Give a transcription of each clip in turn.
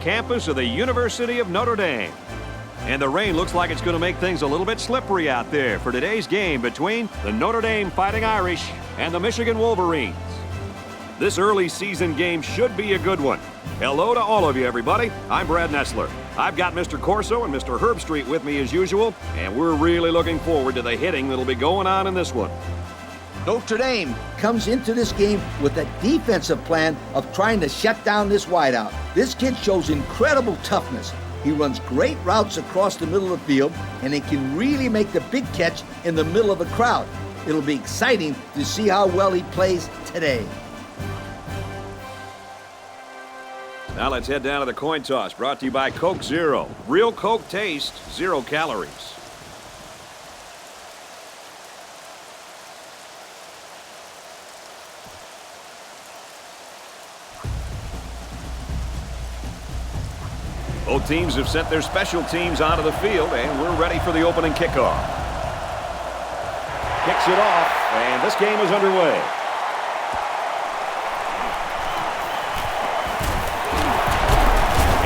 campus of the University of Notre Dame. And the rain looks like it's going to make things a little bit slippery out there for today's game between the Notre Dame Fighting Irish and the Michigan Wolverines. This early season game should be a good one. Hello to all of you, everybody. I'm Brad Nessler. I've got Mr. Corso and Mr. Herbstreet with me as usual, and we're really looking forward to the hitting that'll be going on in this one. Notre Dame comes into this game with a defensive plan of trying to shut down this wideout. This kid shows incredible toughness. He runs great routes across the middle of the field, and he can really make the big catch in the middle of the crowd. It'll be exciting to see how well he plays today. Now let's head down to the coin toss, brought to you by Coke Zero. Real Coke taste, 0 calories. Both teams have sent their special teams onto the field, and we're ready for the opening kickoff. Kicks it off, and this game is underway.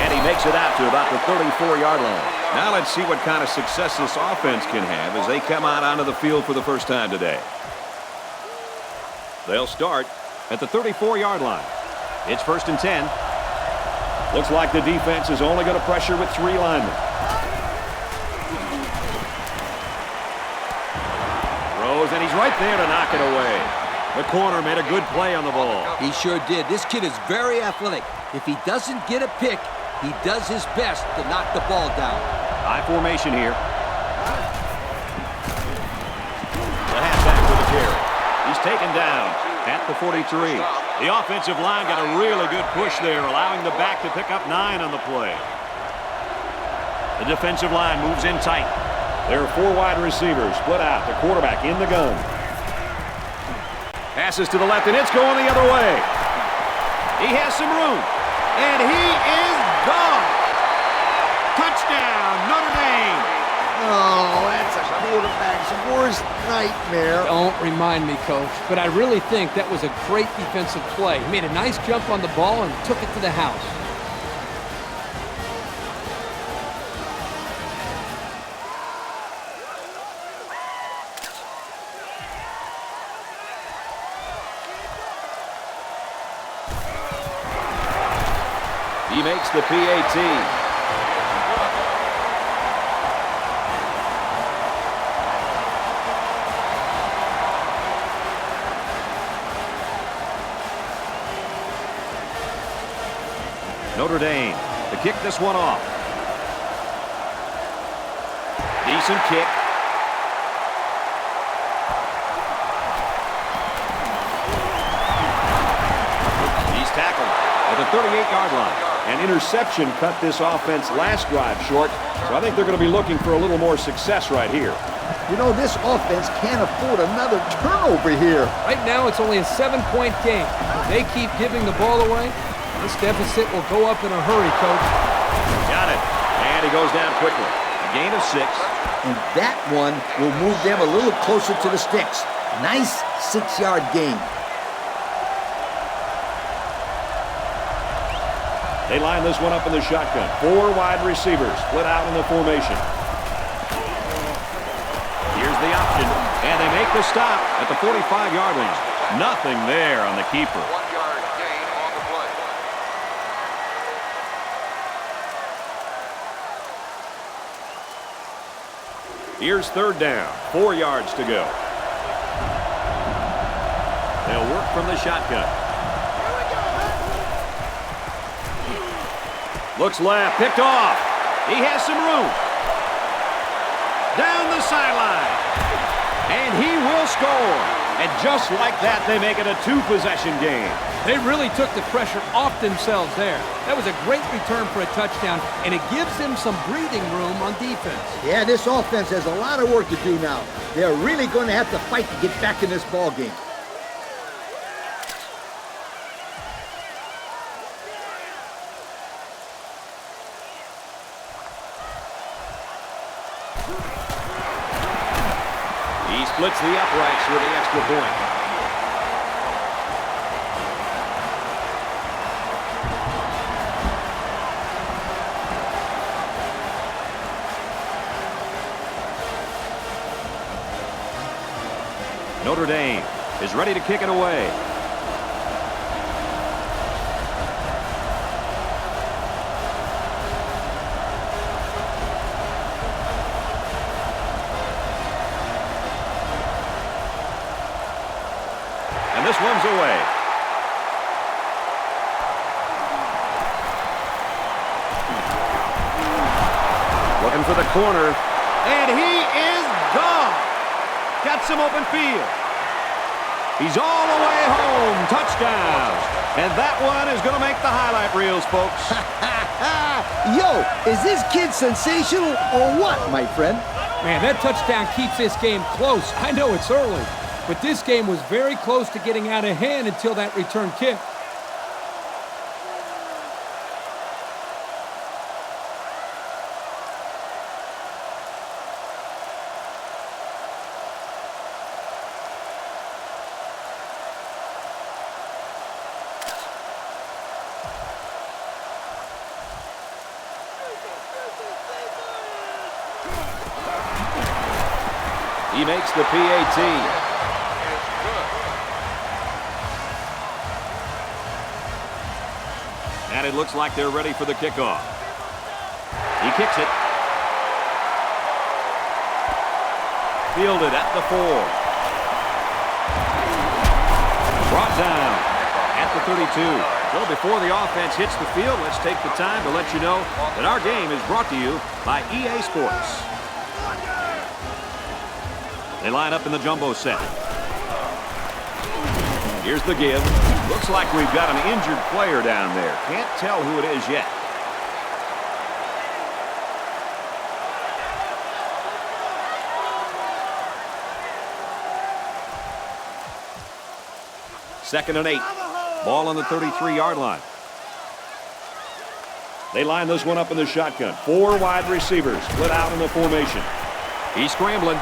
And he makes it out to about the 34-yard line. Now let's see what kind of success this offense can have as they come out onto the field for the first time today. They'll start at the 34-yard line. It's 1st and 10. Looks like the defense is only going to pressure with 3 linemen. Throws, and he's right there to knock it away. The corner made a good play on the ball. He sure did. This kid is very athletic. If he doesn't get a pick, he does his best to knock the ball down. High formation here. The halfback with the carry. He's taken down at the 43. The offensive line got a really good push there, allowing the back to pick up 9 on the play. The defensive line moves in tight. There are 4 wide receivers split out. The quarterback in the gun. Passes to the left, and it's going the other way. He has some room, and he is gone. Touchdown, Notre Dame. Oh, that's a quarterback's worst nightmare. Don't remind me, Coach, but I really think that was a great defensive play. He made a nice jump on the ball and took it to the house. He makes the PAT. Notre Dame to kick this one off. Decent kick. He's tackled at the 38-yard line. An interception cut this offense last drive short, so I think they're going to be looking for a little more success right here. You know, this offense can't afford another turnover here. Right now, it's only a 7-point game. If they keep giving the ball away, this deficit will go up in a hurry, Coach. Got it. And he goes down quickly. A gain of 6. And that one will move them a little closer to the sticks. Nice 6-yard gain. They line this one up in the shotgun. 4 wide receivers split out in the formation. Here's the option. And they make the stop at the 45-yard line. Nothing there on the keeper. 1-yard gain on the play. Here's 3rd down. 4 yards to go. They'll work from the shotgun. Looks left. Picked off. He has some room. Down the sideline. And he will score. And just like that, they make it a 2-possession game. They really took the pressure off themselves there. That was a great return for a touchdown, and it gives them some breathing room on defense. Yeah, this offense has a lot of work to do now. They're really going to have to fight to get back in this ball game. He splits the uprights with the extra point. Notre Dame is ready to kick it away. And this one's away. Looking for the corner. And he is gone. Got some open field. He's all the way home. Touchdown. And that one is going to make the highlight reels, folks. Yo, is this kid sensational or what, my friend? Man, that touchdown keeps this game close. I know it's early, but this game was very close to getting out of hand until that return kick. He makes the PAT. And it looks like they're ready for the kickoff. He kicks it. Fielded at the 4. Brought down at the 32. So before the offense hits the field, let's take the time to let you know that our game is brought to you by EA Sports. They line up in the jumbo set. Here's the give. Looks like we've got an injured player down there. Can't tell who it is yet. Second and 8. Ball on the 33-yard line. They line this one up in the shotgun. 4 wide receivers split out in the formation. He's scrambling.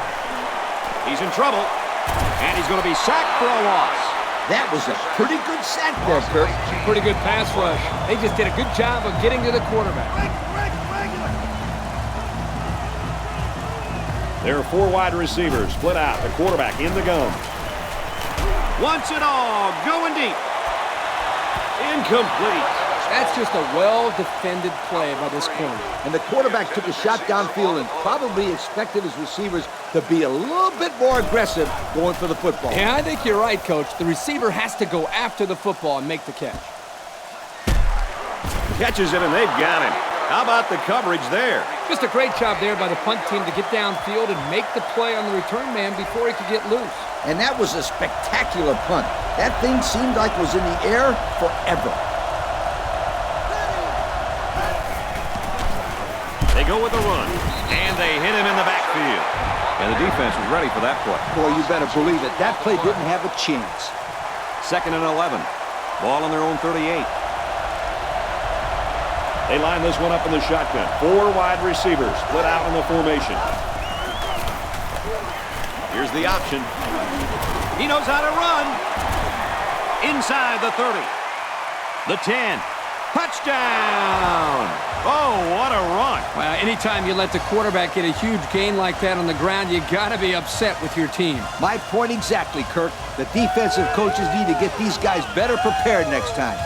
He's in trouble, and he's going to be sacked for a loss. That was a pretty good sack there, Kirk. Pretty good pass rush. They just did a good job of getting to the quarterback. There are 4 wide receivers split out. The quarterback in the gun. Wants it all. Going deep. Incomplete. That's just a well-defended play by this corner. And the quarterback took a shot downfield and probably expected his receivers to be a little bit more aggressive going for the football. Yeah, I think you're right, Coach. The receiver has to go after the football and make the catch. Catches it, and they've got him. How about the coverage there? Just a great job there by the punt team to get downfield and make the play on the return man before he could get loose. And that was a spectacular punt. That thing seemed like it was in the air forever. They go with a run, and they hit him in the backfield. And the defense was ready for that play. Boy, you better believe it. That play didn't have a chance. Second and 11. Ball on their own 38. They line this one up in the shotgun. 4 wide receivers split out in the formation. Here's the option. He knows how to run. Inside the 30. The 10. Touchdown! Oh, what a run. Well, anytime you let the quarterback get a huge gain like that on the ground, you got to be upset with your team. My point exactly, Kirk. The defensive coaches need to get these guys better prepared next time.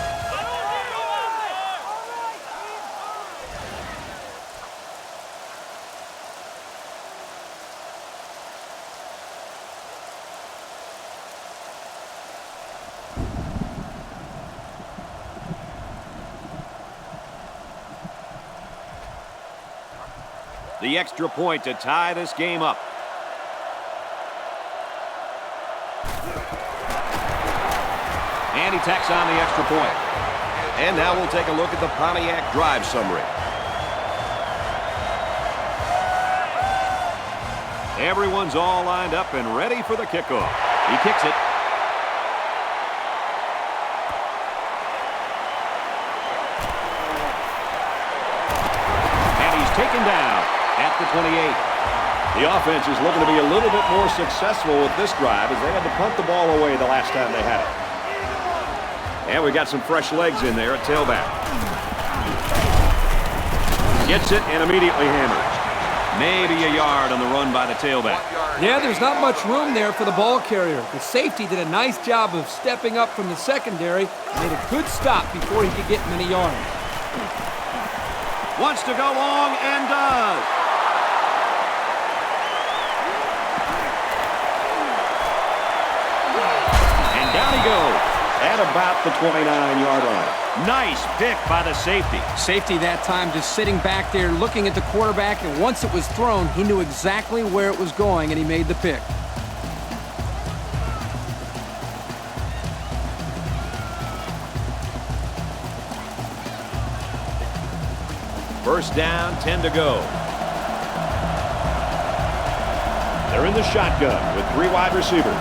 The extra point to tie this game up. And he tacks on the extra point. And now we'll take a look at the Pontiac drive summary. Everyone's all lined up and ready for the kickoff. He kicks it. And he's taken down at the 28. The offense is looking to be a little bit more successful with this drive as they had to punt the ball away the last time they had it. And we got some fresh legs in there at tailback. Gets it and immediately hammers. Maybe a yard on the run by the tailback. 1 yard Yeah, gain there's not on much the room play. there for the ball carrier. The safety did a nice job of stepping up from the secondary and made a good stop before he could get many yards. Wants to go long and does. And down he goes at about the 29-yard line. Nice pick by the safety. Safety that time just sitting back there looking at the quarterback, and once it was thrown, he knew exactly where it was going, and he made the pick. First down, 10 to go. They're in the shotgun with 3 wide receivers.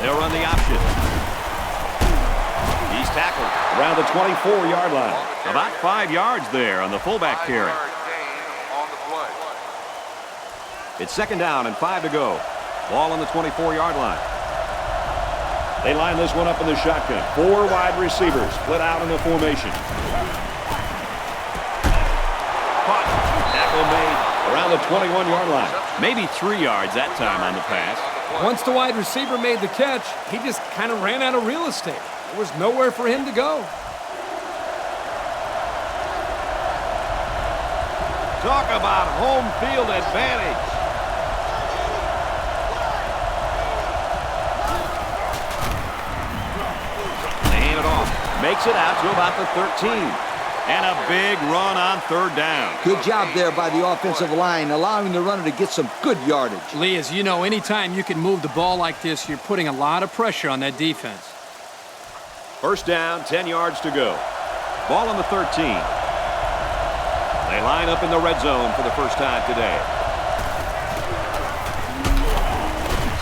They'll run the option. He's tackled around the 24-yard line. About 5 yards there on the fullback carry. 5-yard gain on the play. It's second down and 5 to go. Ball on the 24-yard line. They line this one up in the shotgun. 4 wide receivers split out in the formation. Caught. Tackle made around the 21-yard line. Maybe 3 yards that time on the pass. Once the wide receiver made the catch, he just kind of ran out of real estate. There was nowhere for him to go. Talk about home field advantage. They hand it off. Makes it out to about the 13. And a big run on third down. Good job there by the offensive line, allowing the runner to get some good yardage. Lee, as you know, anytime you can move the ball like this, you're putting a lot of pressure on that defense. First down, 10 yards to go. Ball on the 13. They line up in the red zone for the first time today.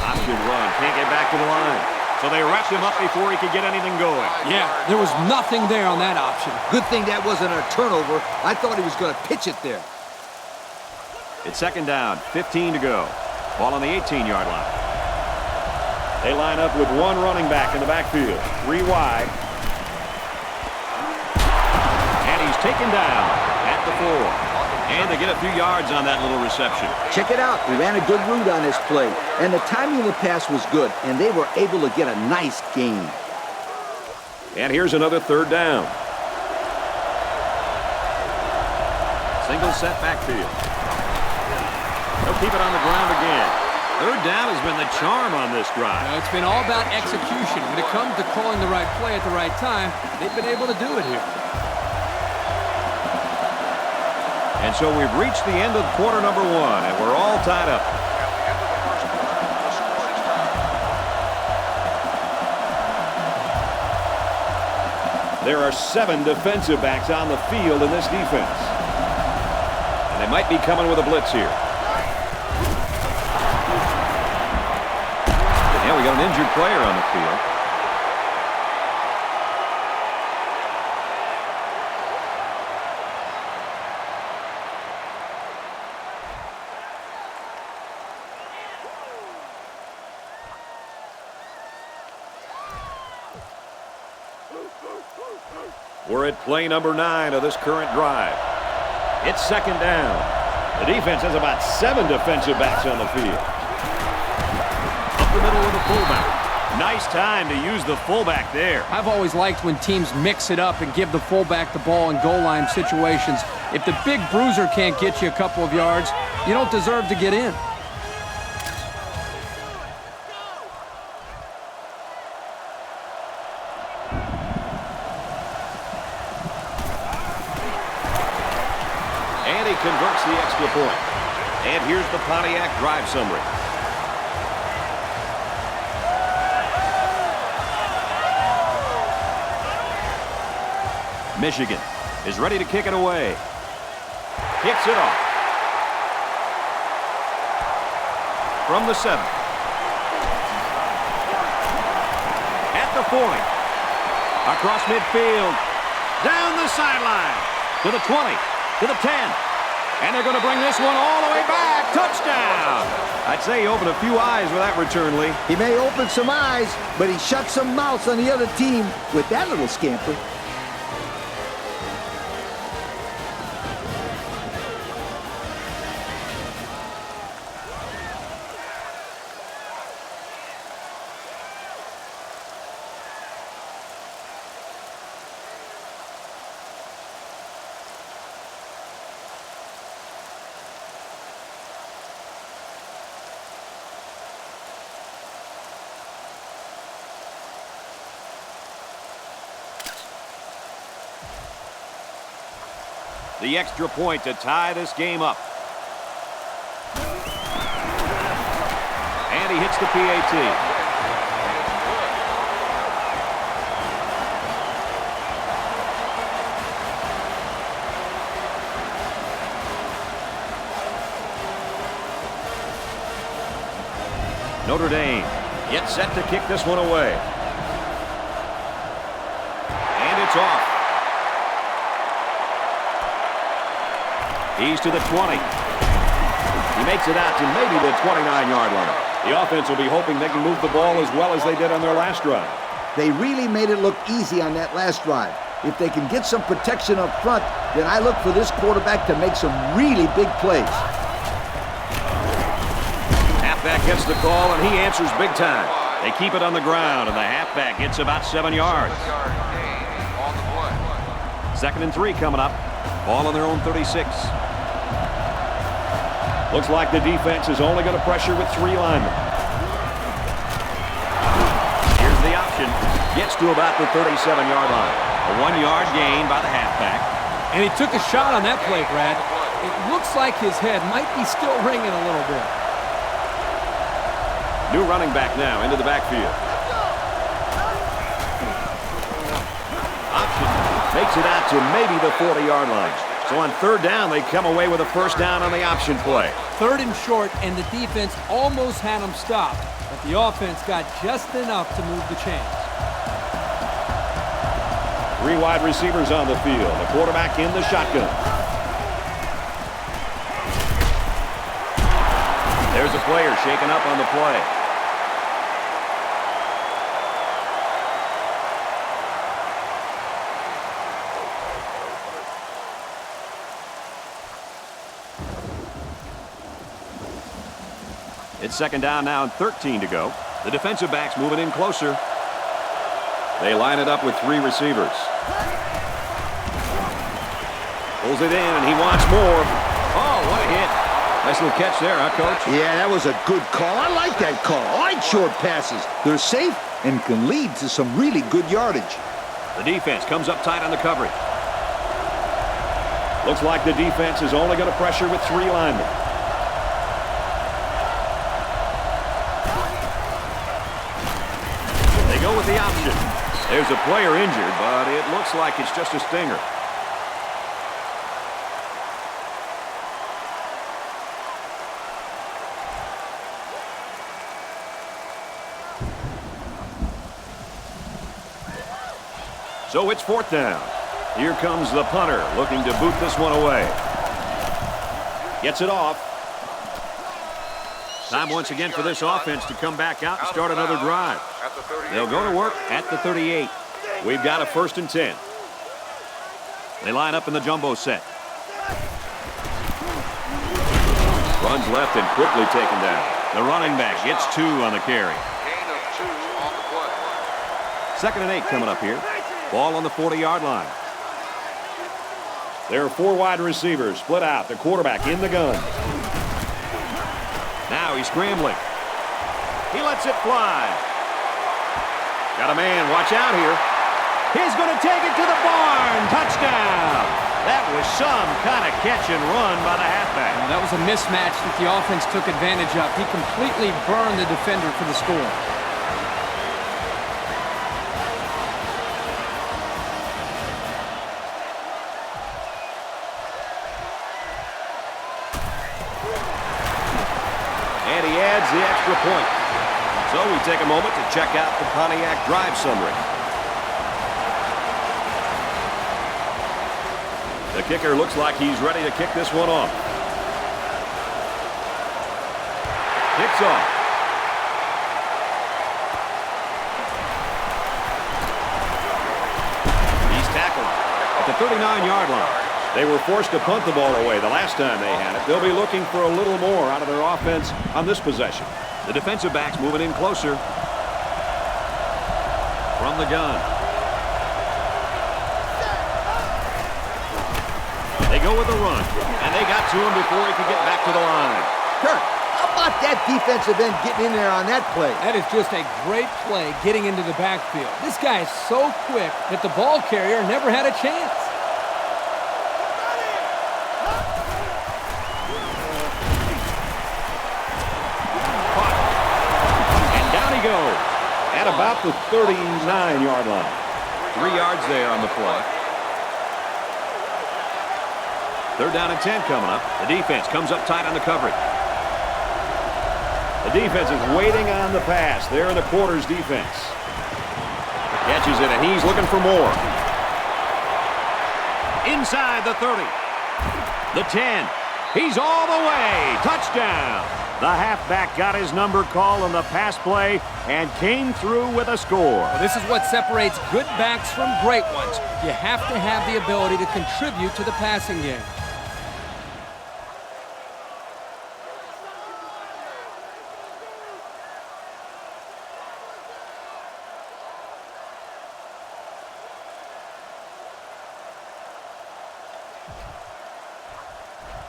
Option run. Can't get back to the line. So they wrapped him up before he could get anything going. Yeah, there was nothing there on that option. Good thing that wasn't a turnover. I thought he was going to pitch it there. It's second down, 15 to go. Ball on the 18-yard line. They line up with 1 running back in the backfield. 3 wide. And he's taken down at the 4. And they get a few yards on that little reception. Check it out. He ran a good route on his play, and the timing of the pass was good, and they were able to get a nice gain. And here's another third down. Single set backfield. They'll keep it on the ground again. Third down has been the charm on this drive. It's been all about execution. When it comes to calling the right play at the right time, they've been able to do it here. And so we've reached the end of quarter number 1, and we're all tied up. At the end of the first quarter, the score is tied. There are 7 defensive backs on the field in this defense. And they might be coming with a blitz here. Yeah, we got an injured player on the field. We're at play number 9 of this current drive. It's second down. The defense has about 7 defensive backs on the field. Up the middle of the fullback. Nice time to use the fullback there. I've always liked when teams mix it up and give the fullback the ball in goal line situations. If the big bruiser can't get you a couple of yards, you don't deserve to get in. And he converts the extra point. And here's the Pontiac drive summary. Michigan is ready to kick it away. Hits it off. From the 7. At the point. Across midfield. Down the sideline. To the 20. To the 10. And they're going to bring this one all the way back. Touchdown. I'd say he opened a few eyes with that return, Lee. He may open some eyes, but he shut some mouths on the other team with that little scamper. The extra point to tie this game up. And he hits the PAT. Notre Dame gets set to kick this one away. And it's off. He's to the 20. He makes it out to maybe the 29-yard line. The offense will be hoping they can move the ball as well as they did on their last drive. They really made it look easy on that last drive. If they can get some protection up front, then I look for this quarterback to make some really big plays. Halfback gets the call, and he answers big time. They keep it on the ground, and the halfback gets about 7 yards. 7-yard gain on the play. 2nd and 3 coming up. Ball on their own 36. Looks like the defense is only going to pressure with 3 linemen. Here's the option. Gets to about the 37-yard line. A 1-yard gain by the halfback. And he took a shot on that play, Brad. It looks like his head might be still ringing a little bit. New running back now into the backfield. Option makes it out to maybe the 40-yard line. So on 3rd down, they come away with a 1st down on the option play. 3rd and short, and the defense almost had him stopped, but the offense got just enough to move the chains. 3 wide receivers on the field. The quarterback in the shotgun. There's a player shaken up on the play. It's 2nd down now and 13 to go. The defensive backs moving in closer. They line it up with 3 receivers. Pulls it in, and he wants more. Oh, what a hit. Nice little catch there, huh, Coach? Yeah, that was a good call. I like that call. I like short passes. They're safe and can lead to some really good yardage. The defense comes up tight on the coverage. Looks like the defense is only going to pressure with 3 linemen. They go with the option. There's a player injured, but it looks like it's just a stinger. So it's 4th down. Here comes the punter looking to boot this one away. Gets it off. Time once again for this offense to come back out and start another drive. They'll go to work at the 38. We've got a 1st and 10. They line up in the jumbo set. Runs left and quickly taken down. The running back gets 2 on the carry. Gain of 2 on the play. 2nd and 8 coming up here. Ball on the 40-yard line. There are 4 wide receivers split out. The quarterback in the gun. Now he's scrambling. He lets it fly. Got a man. Watch out here. He's going to take it to the barn. Touchdown. That was some kind of catch and run by the halfback. That was a mismatch that the offense took advantage of. He completely burned the defender for the score. And he adds the extra point. So we take a moment to check out the Pontiac drive summary. The kicker looks like he's ready to kick this one off. Kicks off. He's tackled at the 39-yard line. They were forced to punt the ball away the last time they had it. They'll be looking for a little more out of their offense on this possession. The defensive backs moving in closer. From the gun. They go with the run, and they got to him before he could get back to the line. Kirk, how about that defensive end getting in there on that play? That is just a great play getting into the backfield. This guy is so quick that the ball carrier never had a chance. about the 39-yard line. 3 yards there on the play. 3rd down and 10 coming up. The defense comes up tight on the coverage. The defense is waiting on the pass. They're in the quarters defense. Catches it, and he's looking for more. Inside the 30. The 10. He's all the way. Touchdown. The halfback got his number called on the pass play and came through with a score. Well, this is what separates good backs from great ones. You have to have the ability to contribute to the passing game.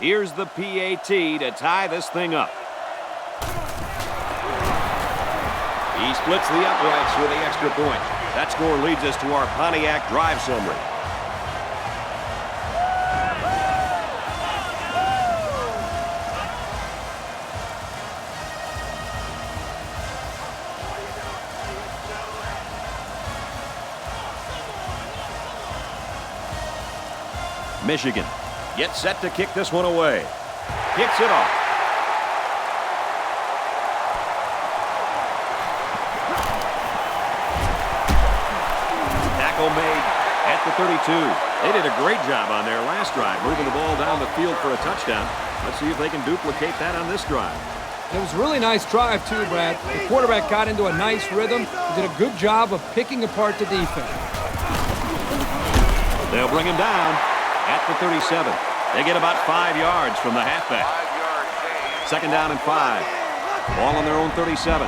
Here's the PAT to tie this thing up. He splits the uprights for the extra point. That score leads us to our Pontiac drive summary. Michigan gets set to kick this one away. Kicks it off. Tackle made at the 32. They did a great job on their last drive, moving the ball down the field for a touchdown. Let's see if they can duplicate that on this drive. It was a really nice drive, too, Brad. The quarterback got into a nice rhythm. He did a good job of picking apart the defense. They'll bring him down at the 37. They get about 5 yards from the halfback. 5-yard gain. 2nd down and 5. Ball on their own 37.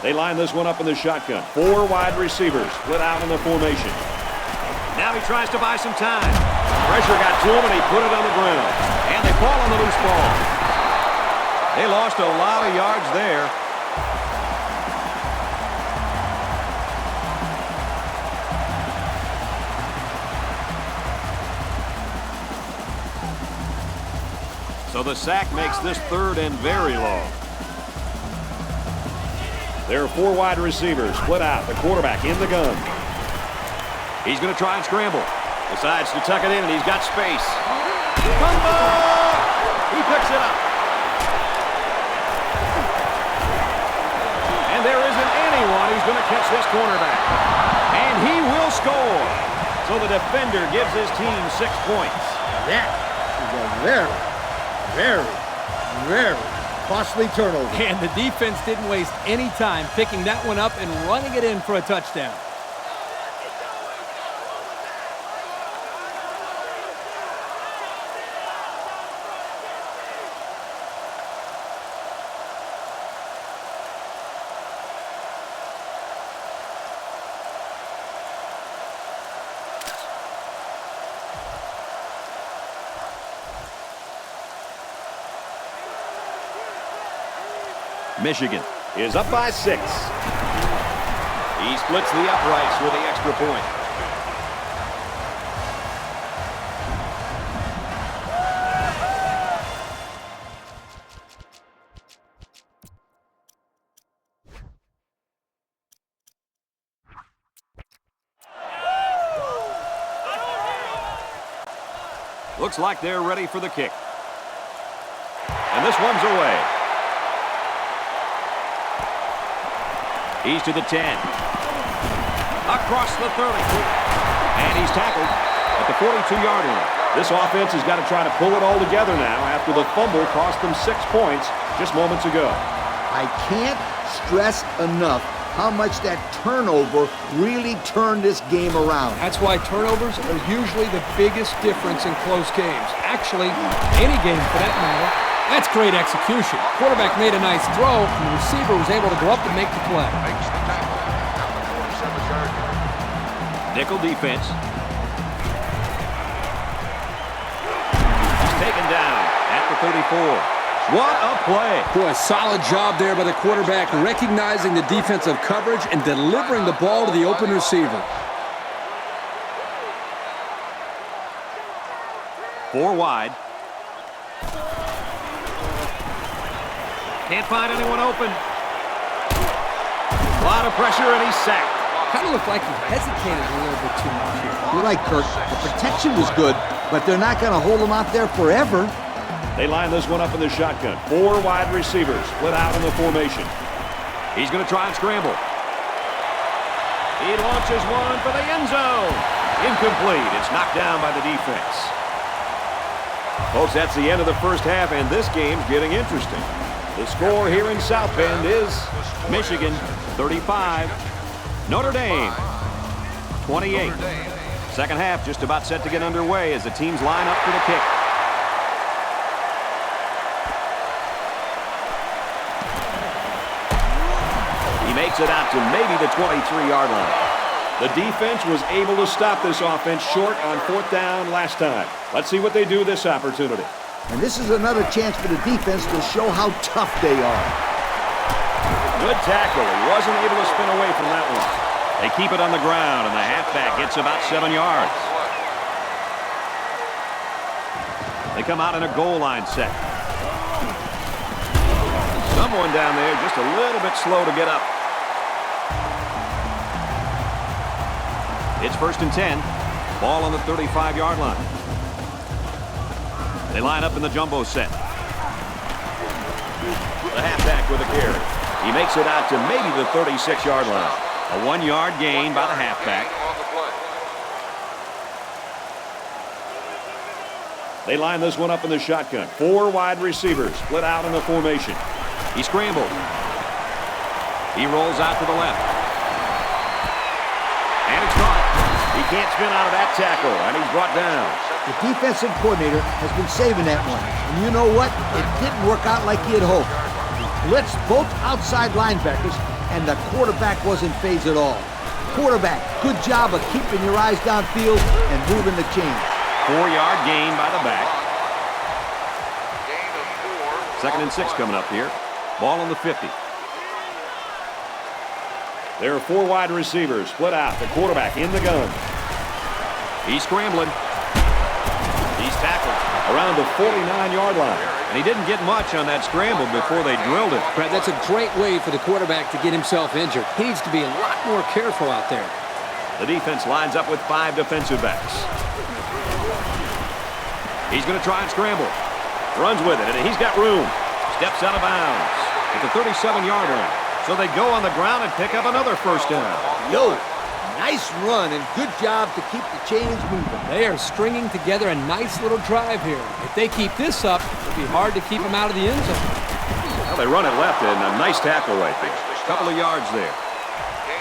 They line this one up in the shotgun. 4 wide receivers split out in the formation. Now he tries to buy some time. Pressure got to him and he put it on the ground. And they fall on the loose ball. They lost a lot of yards there. So the sack makes this 3rd and very long. There are 4 wide receivers split out. The quarterback in the gun. He's going to try and scramble. Decides to tuck it in, and he's got space. Fumble! He picks it up. And there isn't anyone who's going to catch this cornerback. And he will score. So the defender gives his team 6 points. That is a very costly turnover. And the defense didn't waste any time picking that one up and running it in for a touchdown. Michigan is up by 6. He splits the uprights with the extra point. Looks like they're ready for the kick. And this one's away. He's to the 10. Across the 30. And he's tackled at the 42-yard line. This offense has got to try to pull it all together now after the fumble cost them 6 points just moments ago. I can't stress enough how much that turnover really turned this game around. That's why turnovers are usually the biggest difference in close games. Actually, any game for that matter. That's great execution. Quarterback made a nice throw, and the receiver was able to go up and make the play. Makes the tackle at the 47-yard line. Nickel defense. He's taken down at the 34. What a play. Boy, solid job there by the quarterback, recognizing the defensive coverage and delivering the ball to the open receiver. 4 wide. Can't find anyone open. A lot of pressure, and he's sacked. Kind of looked like he hesitated a little bit too much here. You're right, Kirk. The protection was good, but they're not going to hold him out there forever. They line this one up in the shotgun. 4 wide receivers split out in the formation. He's going to try and scramble. He launches one for the end zone. Incomplete. It's knocked down by the defense. Folks, that's the end of the first half, and this game's getting interesting. The score here in South Bend is Michigan 35, Notre Dame 28. Second half just about set to get underway as the teams line up for the kick. He makes it out to maybe the 23-yard line. The defense was able to stop this offense short on 4th down last time. Let's see what they do this opportunity. And this is another chance for the defense to show how tough they are. Good tackle. He wasn't able to spin away from that one. They keep it on the ground, and the halfback gets about 7 yards. They come out in a goal line set. Someone down there just a little bit slow to get up. It's 1st and 10. Ball on the 35-yard line. They line up in the jumbo set. The halfback with a carry. He makes it out to maybe the 36-yard line. A 1-yard gain by the halfback. They line this one up in the shotgun. 4 wide receivers split out in the formation. He scrambled. He rolls out to the left. And it's caught. He can't spin out of that tackle, and he's brought down. The defensive coordinator has been saving that one. And you know what? It didn't work out like he had hoped. He blitzed both outside linebackers, and the quarterback wasn't phased at all. Quarterback, good job of keeping your eyes downfield and moving the chain. 4-yard gain by the back. 2nd and 6 coming up here. Ball on the 50. There are 4 wide receivers split out. The quarterback in the gun. He's scrambling. He's tackled around the 49-yard line. And he didn't get much on that scramble before they drilled it. Brad, that's a great way for the quarterback to get himself injured. He needs to be a lot more careful out there. The defense lines up with 5 defensive backs. He's going to try and scramble. Runs with it, and he's got room. Steps out of bounds at the 37-yard line. So they go on the ground and pick up another 1st down. Yo, nice run and good job to keep the chains moving. They are stringing together a nice little drive here. If they keep this up, it'll be hard to keep them out of the end zone. Well, they run it left, and a nice tackle right there. A couple of yards there.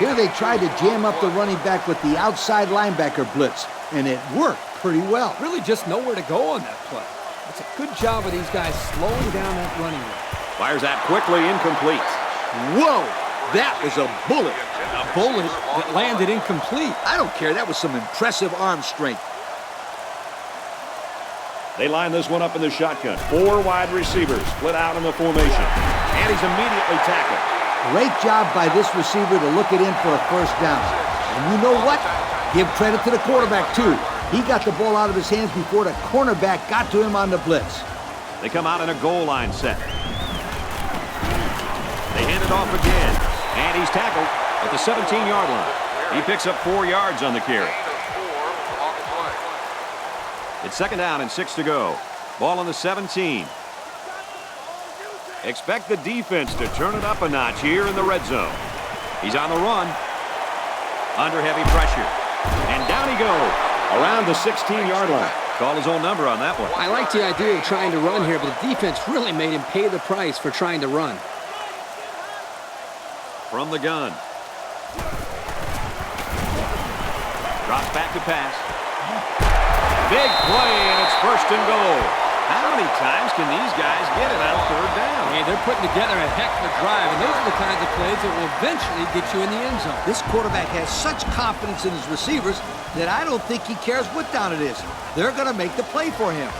Here they tried to jam up the running back with the outside linebacker blitz, and it worked pretty well. Really just nowhere to go on that play. It's a good job of these guys slowing down that running rate. Fires that quickly, incomplete. Whoa, that was a bullet. A bullet that landed incomplete. I don't care, that was some impressive arm strength. They line this one up in the shotgun. 4 wide receivers split out in the formation. And he's immediately tackled. Great job by this receiver to look it in for a 1st down. And you know what? Give credit to the quarterback, too. He got the ball out of his hands before the cornerback got to him on the blitz. They come out in a goal line set. They hand it off again. And he's tackled at the 17-yard line. He picks up 4 yards on the carry. It's 2nd down and 6 to go. Ball on the 17. Expect the defense to turn it up a notch here in the red zone. He's on the run. Under heavy pressure. And down he goes. Around the 16-yard line. Call his own number on that one. I like the idea of trying to run here, but the defense really made him pay the price for trying to run. From the gun. Drops back to pass. Big play, and it's 1st and goal. How many times can these guys get it on 3rd down? Hey, they're putting together a heck of a drive, and those are the kinds of plays that will eventually get you in the end zone. This quarterback has such confidence in his receivers that I don't think he cares what down it is. They're going to make the play for him.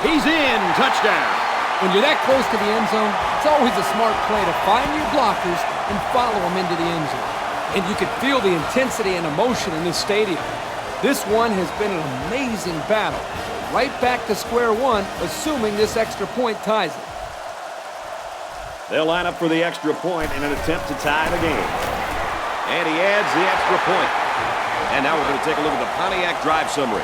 He's in. Touchdown. When you're that close to the end zone, it's always a smart play to find your blockers and follow them into the end zone. And you can feel the intensity and emotion in this stadium. This one has been an amazing battle. Right back to square one, assuming this extra point ties it. They'll line up for the extra point in an attempt to tie the game. And he adds the extra point. And now we're going to take a look at the Pontiac drive summary.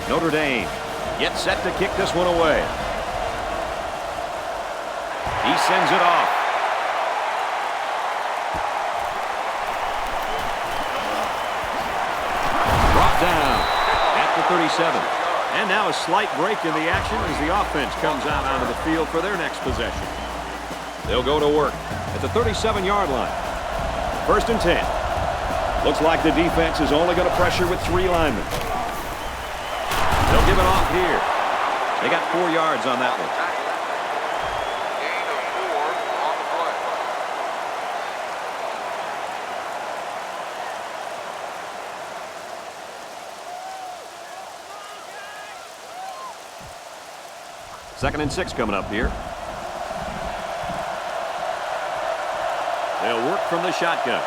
Notre Dame gets set to kick this one away. He sends it off. Brought down at the 37. And now a slight break in the action as the offense comes out onto the field for their next possession. They'll go to work at the 37-yard line. 1st and 10. Looks like the defense is only going to pressure with 3 linemen. They'll give it off here. They got 4 yards on that one. Gain of 4 on the play. Second and 6 coming up here. They'll work from the shotgun.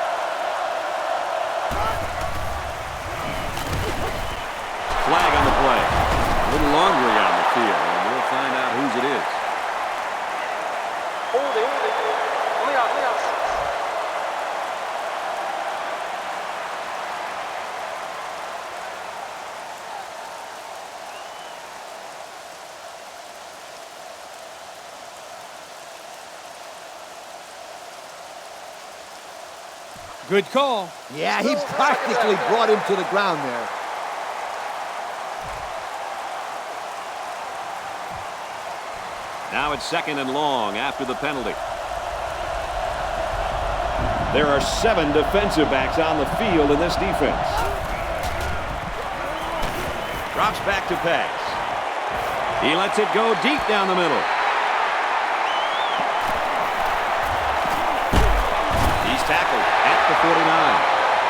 Flag on the play. A little laundry on the field, and we'll find out whose it is. Good call. Yeah, he practically brought him to the ground there. Now it's 2nd and long after the penalty. There are 7 defensive backs on the field in this defense. Drops back to pass. He lets it go deep down the middle. He's tackled at the 49.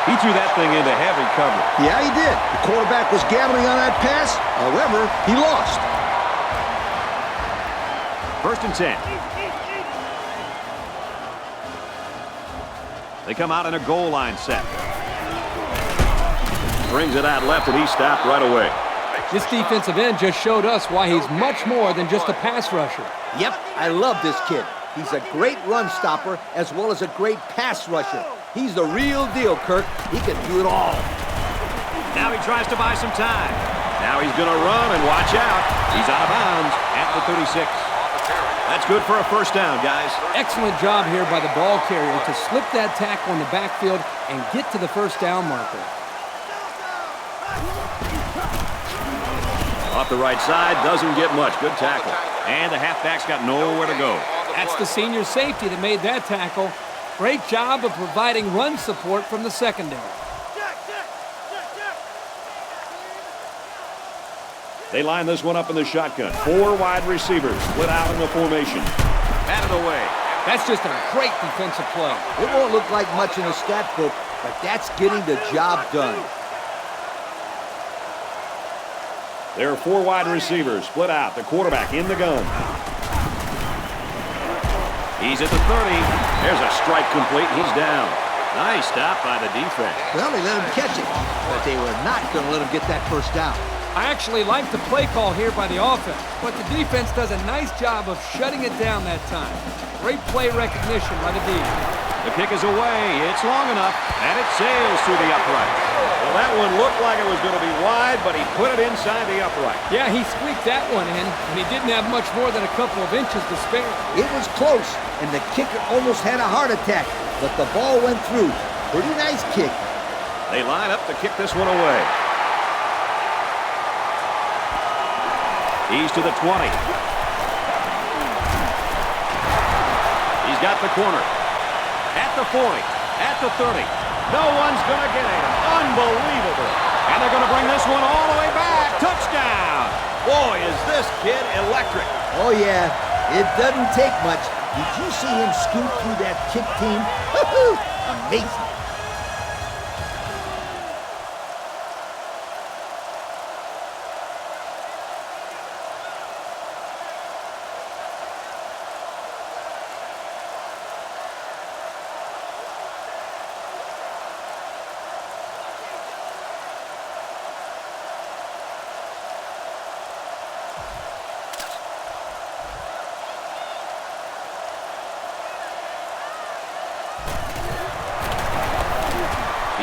He threw that thing into heavy cover. Yeah, he did. The quarterback was gambling on that pass. However, he lost. 1st and 10. They come out in a goal line set. Brings it out left, and he stopped right away. This defensive end just showed us why he's much more than just a pass rusher. Yep, I love this kid. He's a great run stopper as well as a great pass rusher. He's the real deal, Kirk. He can do it all. Now he tries to buy some time. Now he's going to run, and watch out. He's out of bounds at the 36. That's good for a 1st down, guys. Excellent job here by the ball carrier to slip that tackle in the backfield and get to the 1st down marker. Off the right side, doesn't get much. Good tackle. And the halfback's got nowhere to go. That's the senior safety that made that tackle. Great job of providing run support from the secondary. They line this one up in the shotgun. 4 wide receivers split out in the formation. Batted away. That's just a great defensive play. It won't look like much in the stat book, but that's getting the job done. There are 4 wide receivers split out. The quarterback in the gun. He's at the 30. There's a strike complete. He's down. Nice stop by the defense. Well, they let him catch it, but they were not going to let him get that 1st down. I actually like the play call here by the offense, but the defense does a nice job of shutting it down that time. Great play recognition by the D. The kick is away. It's long enough, and it sails through the upright. Well, that one looked like it was going to be wide, but he put it inside the upright. Yeah, he squeaked that one in, and he didn't have much more than a couple of inches to spare. It was close, and the kicker almost had a heart attack, but the ball went through. Pretty nice kick. They line up to kick this one away. He's to the 20. He's got the corner. At the 40. At the 30. No one's going to get him. Unbelievable. And they're going to bring this one all the way back. Touchdown. Boy, is this kid electric. Oh, yeah. It doesn't take much. Did you see him scoot through that kick team? Amazing.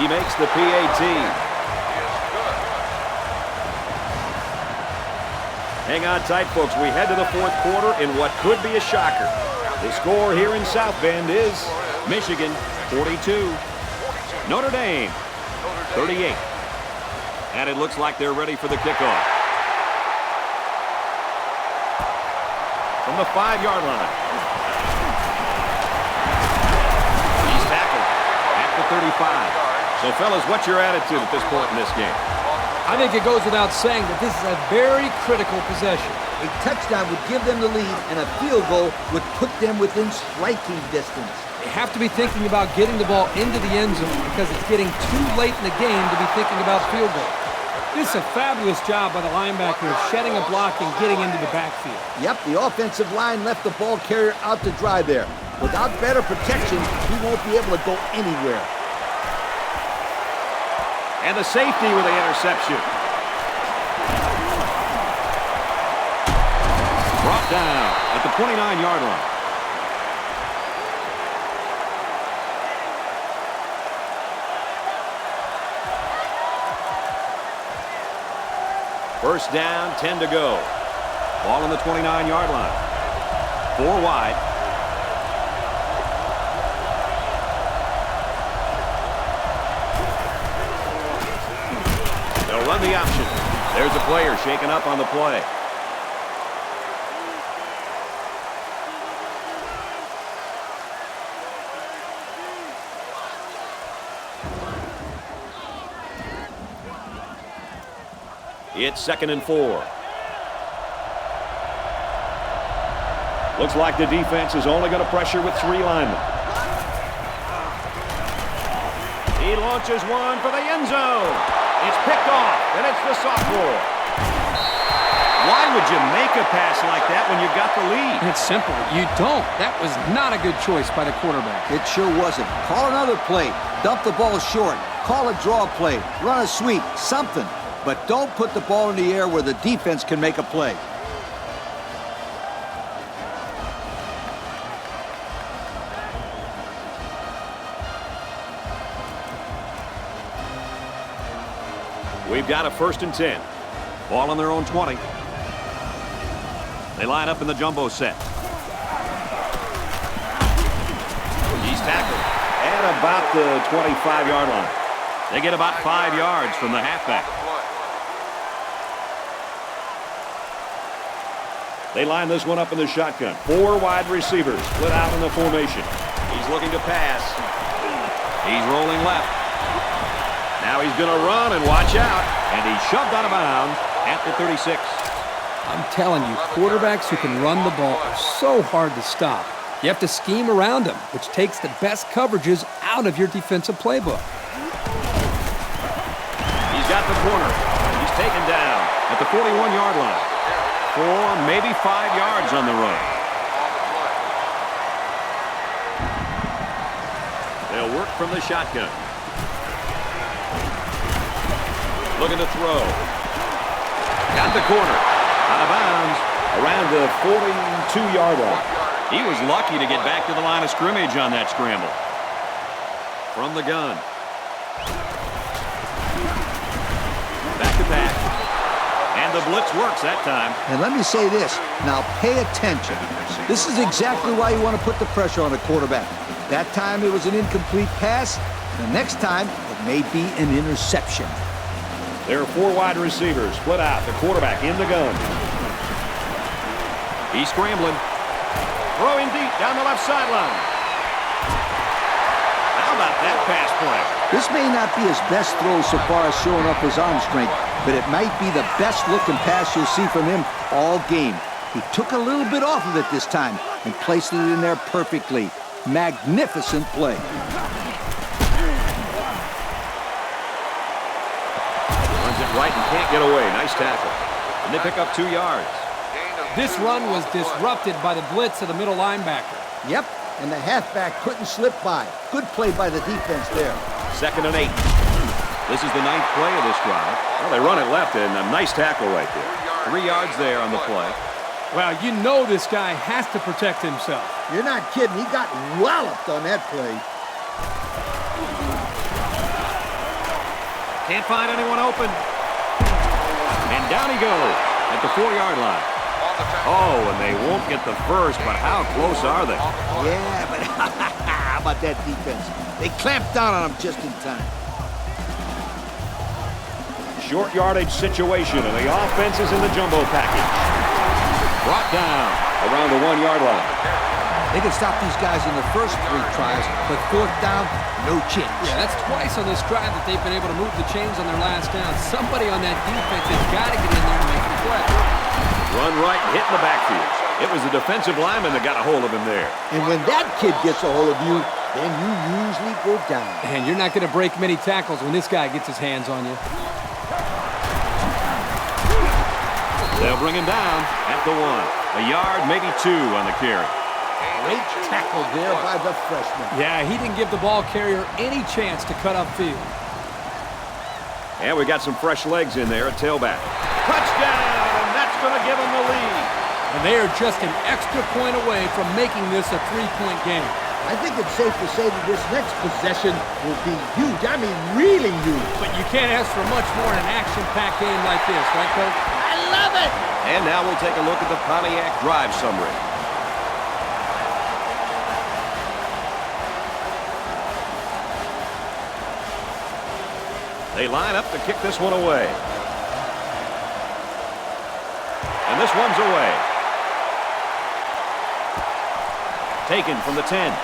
He makes the PAT. Hang on tight, folks. We head to the fourth quarter in what could be a shocker. The score here in South Bend is Michigan 42, Notre Dame 38. And it looks like they're ready for the kickoff. From the 5-yard line. He's tackled at the 35. So, fellas, what's your attitude at this point in this game? I think it goes without saying that this is a very critical possession. A touchdown would give them the lead, and a field goal would put them within striking distance. They have to be thinking about getting the ball into the end zone because it's getting too late in the game to be thinking about field goal. This is a fabulous job by the linebacker of shedding a block and getting into the backfield. Yep, the offensive line left the ball carrier out to dry there. Without better protection, he won't be able to go anywhere. And the safety with the interception. Brought down at the 29-yard line. First down, 10 to go. Ball on the 29-yard line. 4 wide. They'll run the option. There's a player shaken up on the play. It's 2nd and 4. Looks like the defense is only going to pressure with 3 linemen. He launches one for the end zone. It's picked off, and it's the sophomore. Why would you make a pass like that when you got the lead? It's simple. You don't. That was not a good choice by the quarterback. It sure wasn't. Call another play. Dump the ball short. Call a draw play. Run a sweep. Something. But don't put the ball in the air where the defense can make a play. We've got a 1st and 10. Ball on their own 20. They line up in the jumbo set. He's tackled at about the 25-yard line. They get about 5 yards from the halfback. They line this one up in the shotgun. 4 wide receivers split out in the formation. He's looking to pass. He's rolling left. Now he's going to run and watch out. And he's shoved out of bounds at the 36. I'm telling you, quarterbacks who can run the ball are so hard to stop. You have to scheme around them, which takes the best coverages out of your defensive playbook. He's got the corner. He's taken down at the 41-yard line. 4, maybe 5 yards on the run. They'll work from the shotgun. Looking to throw. Got the corner. Out of bounds around the 42-yard line. He was lucky to get back to the line of scrimmage on that scramble. From the gun. Back to pass. And the blitz works that time. And let me say this. Now pay attention. This is exactly why you want to put the pressure on the quarterback. That time it was an incomplete pass. The next time it may be an interception. There are 4 wide receivers split out. The quarterback in the gun. He's scrambling. Throwing deep down the left sideline. How about that pass play? This may not be his best throw so far as showing up his arm strength, but it might be the best looking pass you'll see from him all game. He took a little bit off of it this time and placed it in there perfectly. Magnificent play. Runs it right and can't get away. Nice tackle. And they pick up 2 yards. This run was disrupted by the blitz of the middle linebacker. Yep, and the halfback couldn't slip by. Good play by the defense there. 2nd and 8. This is the 9th play of this drive. Well, they run it left, and a nice tackle right there. 3 yards there on the play. Well, you know this guy has to protect himself. You're not kidding. He got walloped on that play. Can't find anyone open. And down he goes at the 4-yard line. Oh, and they won't get the first, but how close are they? Yeah, but how about that defense? They clamped down on him just in time. Short yardage situation, and the offense is in the jumbo package. Brought down around the 1-yard line. They can stop these guys in the first 3 tries, but 4th down, no chance. Yeah, that's twice on this drive that they've been able to move the chains on their last down. Somebody on that defense has got to get in there and make the play. Run right, hit in the backfield. It was the defensive lineman that got a hold of him there. And when that kid gets a hold of you, then you usually go down. And you're not going to break many tackles when this guy gets his hands on you. They'll bring him down at the 1. A yard, maybe 2 on the carry. Great tackle there by the freshman. Yeah, he didn't give the ball carrier any chance to cut upfield. And we got some fresh legs in there at tailback. Touchdown, and that's going to give them the lead. And they are just an extra point away from making this a 3-point game. I think it's safe to say that this next possession will be huge. I mean, really huge. But you can't ask for much more in an action-packed game like this, right, Coach? I love it! And now we'll take a look at the Pontiac drive summary. They line up to kick this one away. And this one's away. Taken from the 10.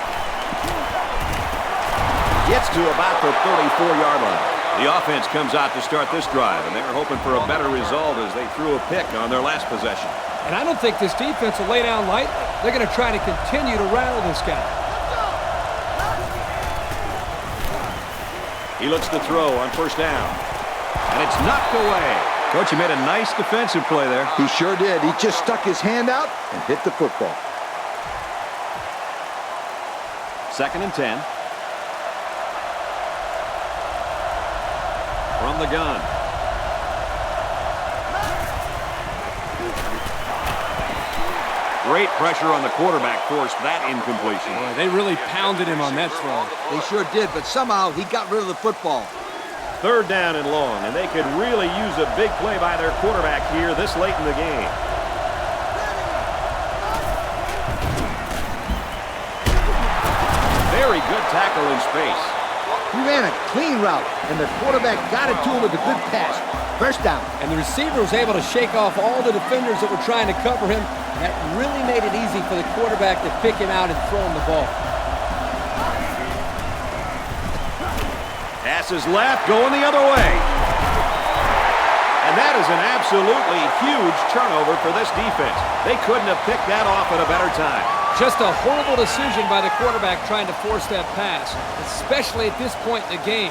Gets to about the 34-yard line. The offense comes out to start this drive, and they were hoping for a better result as they threw a pick on their last possession. And I don't think this defense will lay down lightly. They're going to try to continue to rattle this guy. He looks to throw on 1st down. And it's knocked away. Coach, he made a nice defensive play there. He sure did. He just stuck his hand out and hit the football. 2nd and 10. From the gun. Great pressure on the quarterback forced that incompletion. Boy, they really pounded him on that throw. They sure did, but somehow he got rid of the football. 3rd down and long, and they could really use a big play by their quarterback here this late in the game. Very good tackle in space. He ran a clean route, and the quarterback got it to him with a good pass. 1st down. And the receiver was able to shake off all the defenders that were trying to cover him. And that really made it easy for the quarterback to pick him out and throw him the ball. Passes left, going the other way. And that is an absolutely huge turnover for this defense. They couldn't have picked that off at a better time. Just a horrible decision by the quarterback trying to force that pass, especially at this point in the game.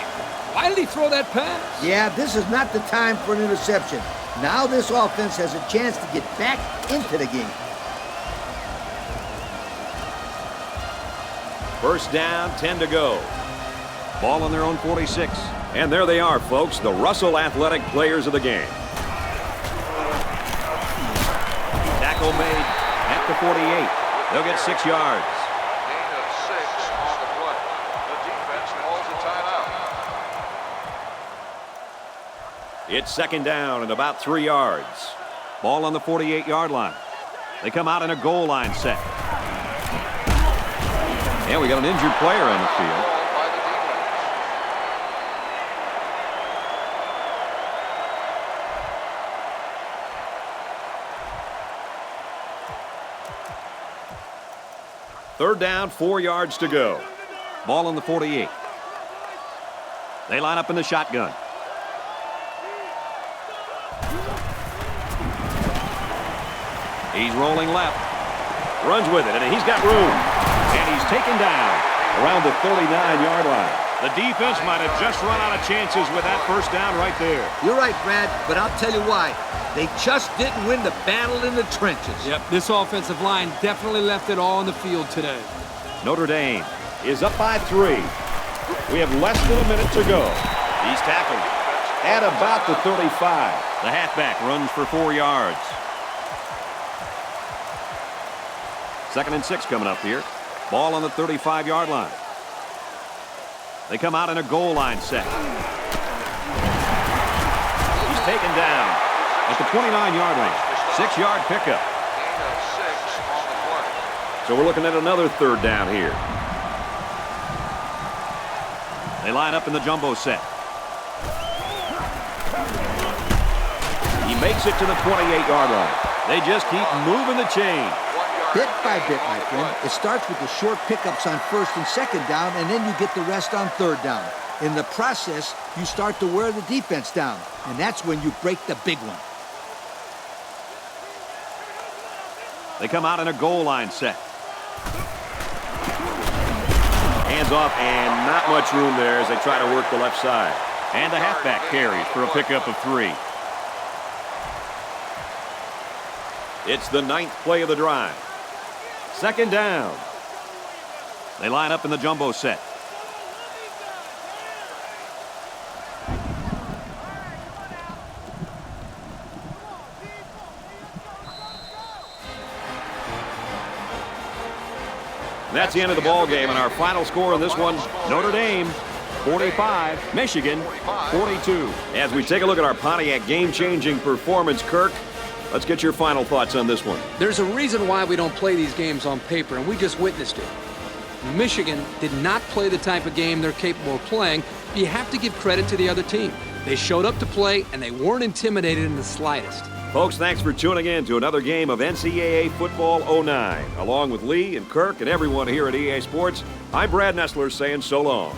Why did he throw that pass? Yeah, this is not the time for an interception. Now this offense has a chance to get back into the game. 1st down, 10 to go. Ball on their own 46. And there they are, folks, the Russell Athletic players of the game. Tackle made at the 48. They'll get 6 yards. Gain of 6 on the play. The defense calls a timeout. It's 2nd down and about 3 yards. Ball on the 48-yard line. They come out in a goal line set. And we got an injured player on the field. Ball by the defense. Third down, 4 yards to go. Ball on the 48. They line up in the shotgun. He's rolling left. Runs with it, and he's got room. And he's taken down around the 39-yard line. The defense might have just run out of chances with that 1st down right there. You're right, Brad, but I'll tell you why. They just didn't win the battle in the trenches. Yep, this offensive line definitely left it all on the field today. Notre Dame is up by 3. We have less than a minute to go. He's tackled at about the 35. The halfback runs for 4 yards. 2nd and 6 coming up here. Ball on the 35-yard line. They come out in a goal line set. taken down at the 29-yard line. 6-yard pickup. Gain of 6 on the play. So we're looking at another third down here. They line up in the jumbo set. He makes it to the 28-yard line. They just keep moving the chain. 1 yard. Bit by bit, my friend. It starts with the short pickups on first and second down, and then you get the rest on third down. In the process, you start to wear the defense down, and that's when you break the big one. They come out in a goal line set. Hands off, and not much room there as they try to work the left side. And the halfback carries for a pickup of 3. It's the 9th play of the drive. 2nd down. They line up in the jumbo set. That's the end of the ball game, and our final score in this one, Notre Dame 45, Michigan 42. As we take a look at our Pontiac game-changing performance, Kirk, let's get your final thoughts on this one. There's a reason why we don't play these games on paper, and we just witnessed it. Michigan did not play the type of game they're capable of playing, but you have to give credit to the other team. They showed up to play, and they weren't intimidated in the slightest. Folks, thanks for tuning in to another game of NCAA Football 09. Along with Lee and Kirk and everyone here at EA Sports, I'm Brad Nessler saying so long.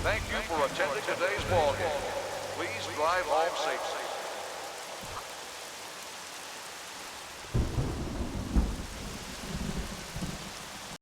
Thank you for attending today's ball game. Please drive home safely.